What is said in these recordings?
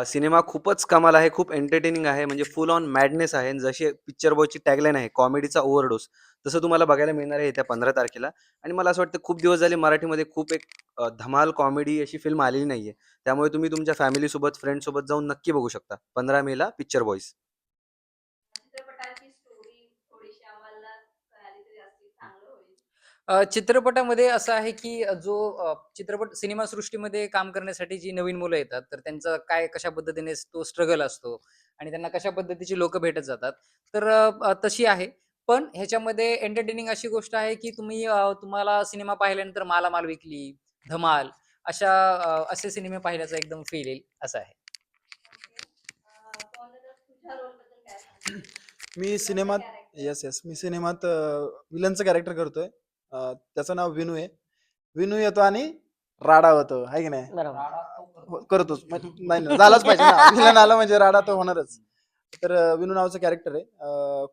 Cinema खूपच कमाल आहे, खूप एंटरटेनिंग आहे, म्हणजे फुल ऑन मॅडनेस आहे आणि जशी पिक्चर बॉयची टॅगलाईन आहे, कॉमेडीचा ओव्हरडोस, तसं तुम्हाला बघायला मिळणार आहे येत्या 15 तारखेला. आणि मला असं वाटतं खूप दिवस झाले मराठीमध्ये खूप एक धमाल कॉमेडी अशी फिल्म आलेली नाहीये. त्यामुळे तुम्ही तुमच्या फॅमिलीसोबत, फ्रेंड्ससोबत जाऊन नक्की बघू शकता. 15 मेला पिक्चर बॉयज. चित्रपटामध्ये असं आहे की जो चित्रपट सिनेमासृष्टीमध्ये काम करण्यासाठी जी नवीन मुलं येतात तर त्यांचा काय कशा पद्धतीने तो स्ट्रगल असतो आणि त्यांना कशा पद्धतीची लोक भेटत जातात. तर तशी आहे. पण ह्याच्यामध्ये एंटरटेनिंग अशी गोष्ट आहे की तुम्हाला सिनेमा पाहिल्यानंतर मालामाल विकली, धमाल अशा असे सिनेमे पाहिल्याचा एकदम फील येईल असं आहे. मी सिनेमात येस येस मी सिनेमात विलनचं कॅरेक्टर करतोय. त्याचं नाव विनू आहे. विनू येतो आणि राडा होतो आहे की नाही. करतोच नाही ना, झालाच पाहिजे ना. विलन आला म्हणजे राडा तर होणारच. तर विनू नावाचं कॅरेक्टर आहे.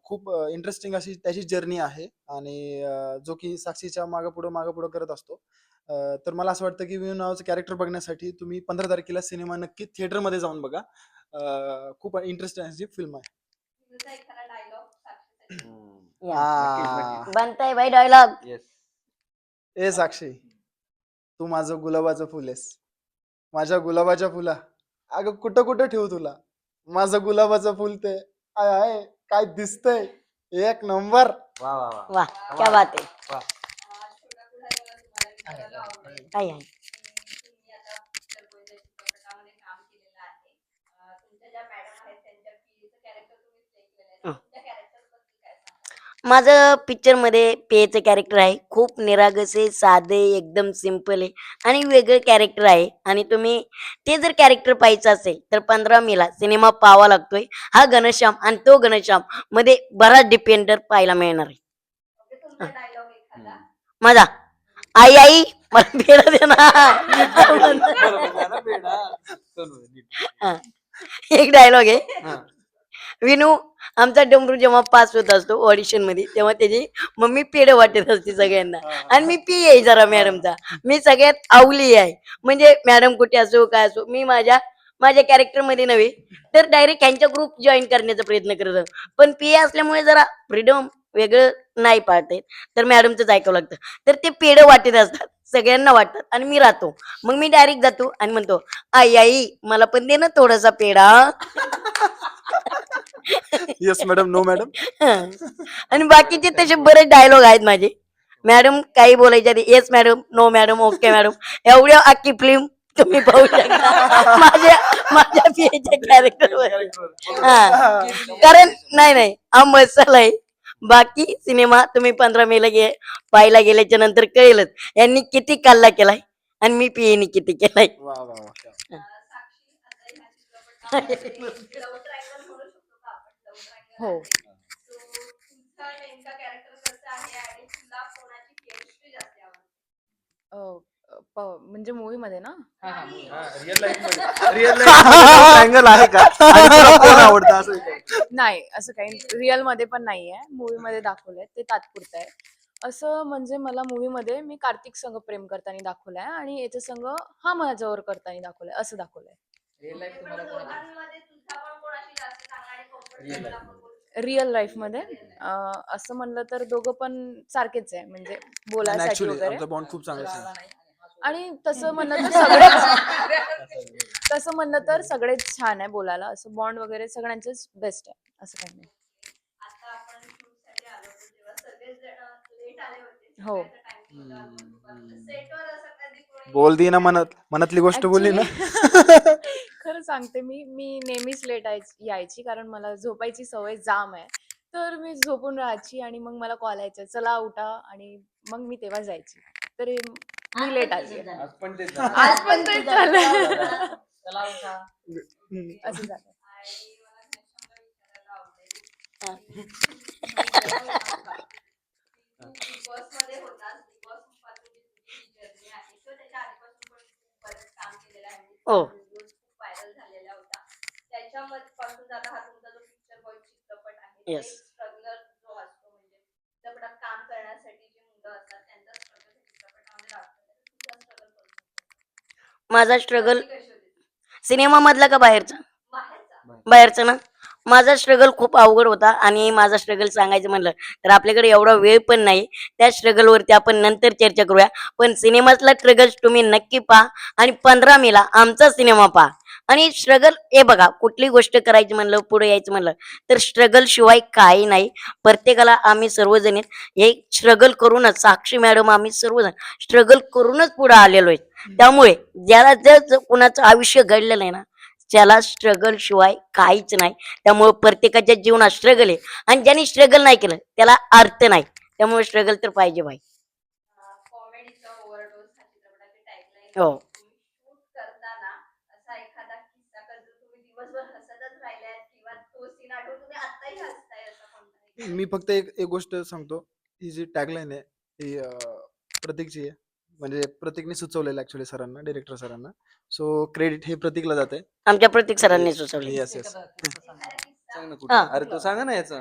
खूप इंटरेस्टिंग अशी त्याची जर्नी आहे आणि जो की साक्षीच्या मागं पुढं करत असतो. तर मला असं वाटतं की विनू नावाचं कॅरेक्टर बघण्यासाठी तुम्ही 15 तारखेला सिनेमा नक्की थिएटरमध्ये जाऊन बघा. खूप इंटरेस्टिंग अशी फिल्म आहे. बनताय भाई डायलॉग. ए साक्षी, तू माझं गुलाबाचं फुल आहेस. माझ्या गुलाबाच्या फुला अगं कुठं कुठं ठेवू तुला. माझं गुलाबाचं फुल ते आय आय काय दिसतंय. एक नंबर. वा वा वा. वाह क्या बात आहे. वा. काय आहे. माझं पिक्चरमध्ये पेचं कॅरेक्टर आहे. खूप निरागस आहे, साधे एकदम सिम्पल आहे आणि वेगळं कॅरेक्टर आहे. आणि तुम्ही ते जर कॅरेक्टर पाहायचं असेल तर 15 मेला सिनेमा पाहावा लागतोय. हा घनश्याम आणि तो घनश्याम मध्ये बराच डिपेंडर पाहायला मिळणार आहे. माझा आई आई मला पेढा दे ना. हा. एक डायलॉग आहे. विनू आमचा डमरू जेव्हा पास होत असतो ऑडिशन मध्ये तेव्हा त्याची मम्मी पेढे वाटत असते सगळ्यांना आणि मी पी आहे जरा मॅडमचा. मी सगळ्यात आवली आहे म्हणजे मॅडम कुठे असो काय असो मी माझ्या माझ्या कॅरेक्टर मध्ये नव्हे तर डायरेक्ट यांच्या ग्रुप जॉईन करण्याचा प्रयत्न करत. पण पी असल्यामुळे जरा फ्रीडम वेगळं नाही पाळता तर मॅडमचंच ऐकावं लागतं. तर ते पेढे वाटत असतात सगळ्यांना वाटतात आणि मी राहतो. मग मी डायरेक्ट जातो आणि म्हणतो आई आई मला पण दे ना थोडासा पेढा. Yes madam, no madam. आणि बाकीचे तसे बरेच डायलॉग आहेत माझे. मॅडम काही बोलायचे आधी yes madam, no madam, okay madam, एवढ्या अख्खी फिल्म तुम्ही पाहू शकता माझ्या माझ्या पीएच्या कॅरेक्टरवर. हा कारण नाही नाही हा मसाला आहे. बाकी सिनेमा तुम्ही 15 मेला पाहायला गेल्याच्या नंतर कळेलच यांनी किती कल्ला केलाय आणि मी पीएनी किती केलाय. वा वा वा. हो. अ, म्हणजे मूवी मध्ये ना. रिअल लाईफ मध्ये ट्रायंगल आहे का आणि तुला कोण आवडतं असं विचार. नाही असं काही रिअल मध्ये पण नाहीये. मूवी मध्ये दाखवलंय ते तात्पुरतं आहे. असं म्हणजे मला मूवी मध्ये मी कार्तिक संग प्रेम करताना दाखवलंय आणि याच्या संग हा माझ्यावर करताना दाखवलंय असं दाखवलंय. रिअल लाईफ तुम्हाला कोणाची? रिअल लाईफ रिअल लाईफ मध्ये असं म्हणलं तर दोघं पण सारखेच आहे म्हणजे बोलायसाठी ऍक्च्युली वगैरे. आमचा बॉन्ड खूप चांगला आहे. आणि तसं म्हणलं तर सगळेच तसं म्हणलं तर सगळेच छान आहे बोलायला असं बॉन्ड वगैरे सगळ्यांचेच बेस्ट आहे असं काही नाही. हो बोल दी ना, मनातली गोष्ट बोलली ना. खरं सांगते मी मी नेहमीच लेट यायची कारण मला झोपायची सवय जाम आहे. तर मी झोपून राहायची आणि मग मला कॉल यायचा चला उठा आणि मग मी तेव्हा जायची. तर मी लेट आली आहे. आज पण तेच झालं. आज पण तेच झालं. चला उठा. असं झालं. हो येस. माझा स्ट्रगल सिनेमा मधला का बाहेरचा? बाहेरचा ना. माझा स्ट्रगल खूप अवघड होता आणि माझा स्ट्रगल सांगायचं म्हणलं तर आपल्याकडे एवढा वेळ पण नाही. त्या स्ट्रगल वरती आपण नंतर चर्चा करूया. पण सिनेमातला स्ट्रगल तुम्ही नक्की पहा आणि 15 मेला आमचा सिनेमा पहा. आणि स्ट्रगल हे बघा, कुठली गोष्ट करायची म्हणलं, पुढे यायचं म्हणलं तर स्ट्रगल शिवाय काही नाही. प्रत्येकाला आम्ही सर्वजण हे स्ट्रगल करूनच, साक्षी मॅडम आम्ही सर्वजण स्ट्रगल करूनच पुढे आलेलो आहे. त्यामुळे ज्याला जर कुणाचं आयुष्य घडलेलं आहे ना, त्याला स्ट्रगल शिवाय काहीच नाही. त्यामुळे प्रत्येकाच्या जीवनात स्ट्रगल आहे आणि ज्यांनी स्ट्रगल नाही केलं त्याला अर्थ नाही. त्यामुळे स्ट्रगल तर पाहिजे भाई. कॉमेडीचा ओव्हरडोस हा चित्रपटाची टॅगलाईन हो. शूट करताना असा एखादा किस्सा का जो तुम्ही दिवसभर हसतच राहिलात किंवा तो सीन आठवून तुम्ही आत्ताही हसताय असा कोणता मी फक्त एक गोष्ट सांगतो. ही जी टॅगलाईन आहे ही प्रतीकची आहे. म्हणजे प्रतीकने सुचवलेलं ऍक्च्युली सरांना, डिरेक्टर सरांना. सो क्रेडिट हे प्रतीकला जाते. आमच्या प्रत्येक सरांनी सुचवले. Yes yes. सांग ना कुठं. हा. अरे तो सांगा ना याचा.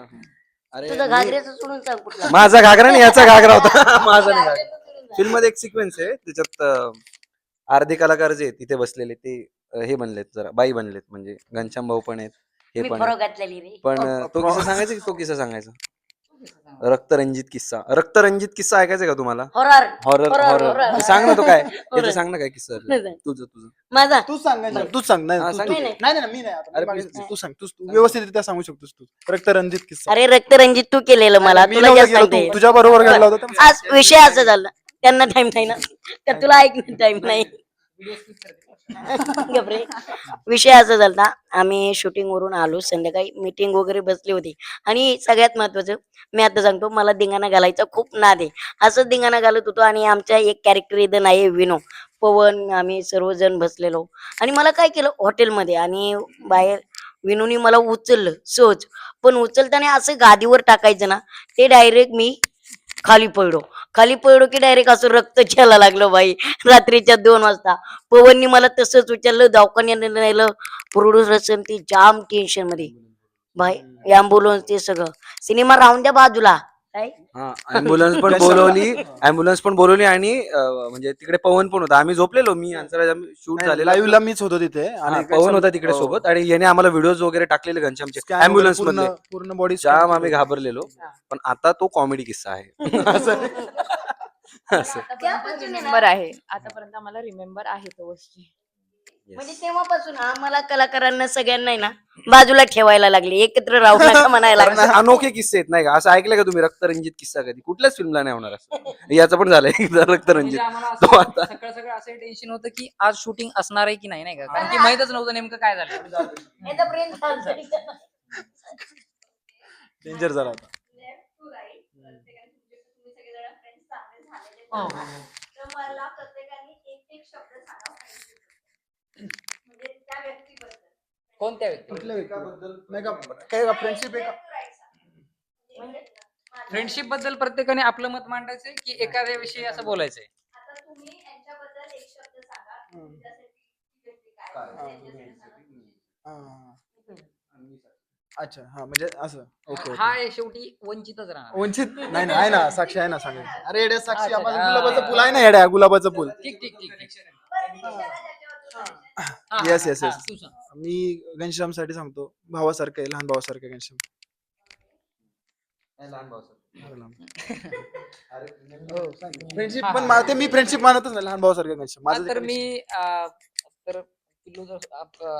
अरे तुझा घागऱ्याचं सोडून सांग कुठला. माझा घागरा आणि याचा घागरा होता. माझा नाही घागरा. फिल्म मध्ये एक सिक्वेन्स आहे त्याच्यात अर्धे कलाकार जे आहेत तिथे बसलेले ते हे बनलेत, जरा बाई बनलेत, म्हणजे घनश्याम भाऊ पण आहेत, हे मी पण फरक आहेत. घातलेली रे. पण तो किस्सा सांगायचा की तो किस्सा सांगायचा? रक्तरंजित किस्सा. रक्तरंजित किस्सा ऐकायचा का तुम्हाला? Horror. Horror Horror, horror horror. सांग ना तो काय. Horror. याचं सांग ना काय किस्सा आहे. तुझं माझा तूच सांग. तूच सांग. नाही हा, तू- सांग. तू- नाही, नाही नाही, मी नाही आता. मी अरे, मागे- please, तू सांग. तू व्यवस्थितरित्या सांगू शकतोस तू. रक्तरंजित किस्सा. अरे रक्तरंजित तू केलेलं मला, मी तुला नव्हतं जास्त केलं, सांगते. तुझ्या बरोबर घडला होता तर- आज विषय असं झाला, त्यांना टाइम नाही ना, तर तुला ऐकण्यात टाइम नाही. गप्रे. विषय असा झाला, आम्ही शूटिंग वरून आलो, संध्याकाळी मीटिंग वगैरे बसली होती. आणि सगळ्यात महत्वाचं मी आता सांगतो, मला धिंगाणा घालायचा खूप नाद आहे. असंच धिंगाणा घालत होतो आणि आमच्या एक कॅरेक्टर इथं आहे विनो, पवन, आम्ही सर्वजण बसलेलो. आणि मला काय केलं हॉटेलमध्ये, आणि बाहेर विनूनी मला उचललं सहज. पण उचलताना असं गादीवर टाकायचं ना, ते डायरेक्ट मी खाली पडलो की डायरेक्ट असं रक्त घ्यायला लागलं भाई. रात्रीच्या 2 वाजता पवननी मला तसंच उचललं, दवाखान्यात नेलं. प्रोड्युसर ती जाम टेन्शन मध्ये भाई. ॲम्ब्युलन्स ते सगळं, सिनेमा राहून द्या बाजूला. काय हा, ऍम्ब्युलन्स पण बोलवली. ऍम्ब्युलन्स पण बोलवली आणि म्हणजे तिकडे पवन पण होता. आम्ही झोपलेलो, मी शूट झालेला. लाईव्हला मीच होतो तिथे हा, आणि पवन होता तिकडे हो. सोबत आणि याने आम्हाला व्हिडिओज वगैरे टाकलेले घनश्यामचे Scan वगैरे ऍम्ब्युलन्स मधले. पूर्ण बॉडी जाम आम्ही घाबरलेलो. पण आता तो कॉमेडी किस्सा आहे. असं असं. रिमेंबर आहे. आतापर्यंत आम्हाला रिमेंबर आहे तो गोष्टी. म्हणजे तेव्हापासून आम्हाला कलाकारांना सगळ्यांना आहे ना बाजूला ठेवायला लागले, एकत्र राहू नका म्हणायला कारण लागले. असे अनोखे किस्से आहेत नाही का? असं ऐकलं का तुम्ही रक्तरंजित किस्सा कधी? कुठल्याच फिल्मला नाही होणार असं. याचं पण झालंय एकदा रक्तरंजित. म्हणजे आम्हाला तो असं आता सगळं सगळं असं टेन्शन होतं की आज शूटिंग असणार आहे की नाही, नाही का? कारण की माहितच नव्हतं नेमकं काय झालं. याचा प्रेम झालं. डेंजर झाला होता. लेफ्ट टू राईट प्रत्येकाने तुम्ही सगळेजण फ्रेंड्स चांगले झालेले हो, पण हो, आहे. तर मला प्रत्येकाने एक शब्द सांगा म्हणजे त्या व्यक्तीबद्दल. कोणत्या व्यक्ती? कुठल्या व्यक्तीबद्दल? नाही का काय फ्रेंडशिप आहे का? Left to right सांगा. म्हणजे माझ्या- फ्रेंडशिप बद्दल प्रत्येकाने आपलं मत मांडायचंय की एखाद्या विषयी असं बोलायचंय? आता तुम्ही यांच्याबद्दल एक शब्द सांगा. तुमच्यासाठी ती व्यक्ती काय आहे, त्यांच्यासाठी सांगा. हा. अच्छा हा, म्हणजे असं. ओके हा आहे शेवटी वंचितच राहणार. वंचित नाही ना, आहे ना, साक्षी आहे ना, सांग. अरे येड्या साक्षी, अच्छा, आम्हाला हा. गुलाबाचं फुल आहे ना, येड्या गुलाबाचं फुल. ठीक ठीक ठीक ठीक. बरं, ती विचारा ज्याच्यावर तुम्हाला विचारायचं. हा, हा, येस येस हा, येस. तू सांग. मी घनश्याम साठी सांगतो, भावासारखं आहे, लहान भावासारखं आहे घनश्याम. फ्रेंडशिप हा, पण हा. ते मी फ्रेंडशिप मानतच नाही, लहान भावासारखं आहे घनश्याम. हा, माझं तर ते मी तर पिल्लू जर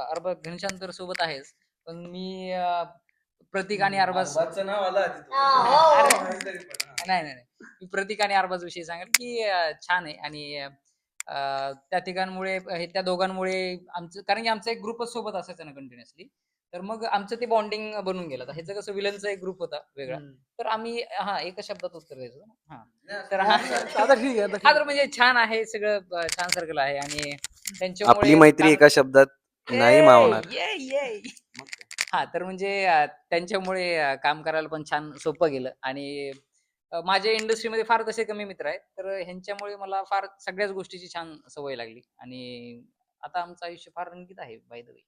अरबाज घनश्याम तर सोबत आहेच, पण मी प्रतीक आणि अरबाज नाव आलं नाही नाही नाही. मी प्रतीक आणि अरबाज विषयी सांगेल की छान आहे. आणि त्या तिघांमुळे त्या दोघांमुळे आमचं, कारण की आमचा एक ग्रुपच सोबत असायचा ना कंटिन्युअसली, तर मग आमचं ते बॉन्डिंग बनून गेलं. ह्याचं कसं विलनचा एक ग्रुप होता वेगळा, तर आम्ही एका शब्दात उत्तर द्यायचो ना. तर आता ठीक आहे, आता ठीक तर म्हणजे छान आहे सगळं, छान सर्कल आहे. आणि त्यांच्यामुळे आपली मैत्री एका शब्दात नाही मावणार. तर म्हणजे त्यांच्यामुळे काम करायला पण छान सोपं गेलं. आणि माझ्या इंडस्ट्रीमध्ये फार तसे कमी मित्र आहेत, तर ह्यांच्यामुळे मला फार सगळ्याच गोष्टीची छान सवय लागली. आणि आता आमचं आयुष्य फार रंगीत आहे बाय द वे.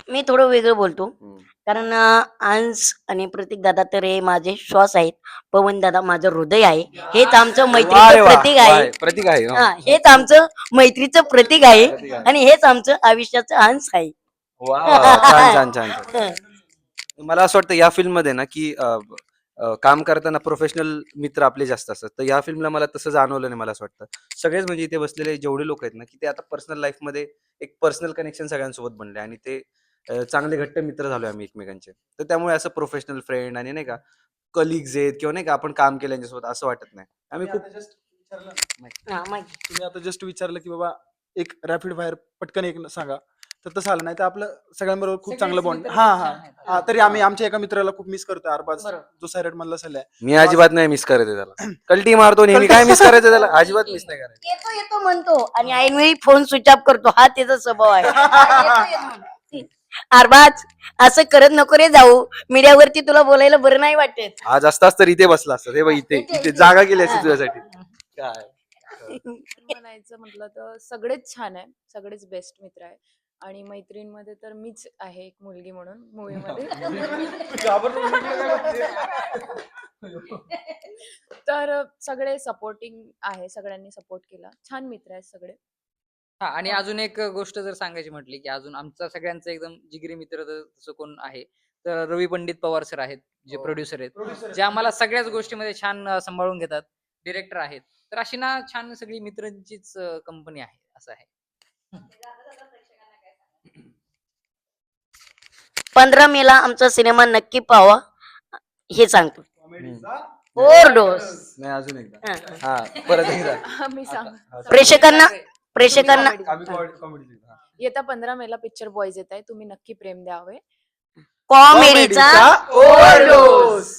मी थोडं वेगळं बोलतो, कारण अंश आणि प्रतीक दादा तर हे माझे श्वास आहेत. पवन दादा माझं हृदय आहे, हेच आमचं वा रे मैत्रीचं वा, प्रतीक वा, आहे. प्रतीक आहे हा, हेच आमचं मैत्रीचं प्रतीक आहे प्रतीक आहे. आणि हेच आमचं आयुष्याचं अंश आहे. वा वा वा, छान छान छान छान. हं. मला असं वाटतं या फिल्म मध्ये ना की काम करताना प्रोफेशनल मित्र आपले जास्त असतात, तर या फिल्मला मला तसं जाणवलं नाही. मला असं वाटतं सगळेच म्हणजे इथे बसलेले जेवढे लोक आहेत ना की ते आता पर्सनल लाईफ मध्ये एक पर्सनल कनेक्शन सगळ्यांसोबत बनले आणि ते चांगले घट्ट मित्र झालोय आम्ही एकमेकांचे. तर त्यामुळे असं प्रोफेशनल फ्रेंड आणि नाही का कलिग्स आहेत किंवा नाही का आपण काम केलं यांच्यासोबत असं वाटत नाही. आम्ही खूप हा, माहिती. तुम्ही आता जस्ट विचारलं की बाबा एक रॅपिड फायर पटकन एक सांगा, तर तसं आलं नाही तर आपलं सगळ्यांबरोबर खूप सगळेच चांगलं बॉन्ड. मित्र हा खूप हा छान आहेत. हा, तरी आम्ही आमच्या एका मित्राला खूप मिस करतोय, अरबाज, बरोबर. जो सायरेट मधला सल्ला मी अजिबात नाही मिस करत आहे त्याला. कल्टी मारतो नेहमी, काय मिस करायचं त्याला, अजिबात मिस नाही करायचं. येतो येतो म्हणतो आणि ऐनवेळी फोन स्विच ऑफ करतो, हा त्याचा स्वभाव आहे. येतो, येतो म्हणतो. अरबाज असं करत नको रे जाऊ, मीडियावरती तुला बोलायला बरं नाही वाटत. आज असताच तर इथे बसला असता. हे बघ इथे इथे, इथे इथे. जागा केली असती हा. तुझ्यासाठी. काय म्हणायचं म्हटलं तर सगळेच छान आहे, सगळेच बेस्ट मित्र आहे. आणि मैत्रीणमध्ये तर मीच आहे एक मुलगी म्हणून मूवीमध्ये. तर सगळे सपोर्टिंग आहे, सगळ्यांनी सपोर्ट केला, छान मित्र आहेत सगळे. हा, आणि अजून एक गोष्ट जर सांगायची म्हटली की अजून आमचा सगळ्यांचा एकदम जिगरी मित्र जर तसं कोण आहे तर रवी पंडित पवार सर आहेत, जे प्रोड्युसर आहेत, जे आम्हाला सगळ्याच गोष्टीमध्ये छान सांभाळून घेतात, डिरेक्टर आहेत. तर अशी ना छान सगळी मित्रांचीच कंपनी आहे, असं आहे. 15 मेला आमचा सिनेमा नक्की पाहावा हे सांगतो. ओव्हरडोस. नाही अजून एकदा. हा. हा परत एकदा. मी सांग प्रेक्षकांना प्रेक्षकांना आम्ही कॉमेडी येत्या 15 मेला पिक्चर बॉयज येत आहे, तुम्ही नक्की प्रेम द्यावे. कॉमेडीचा ओव्हरडोस.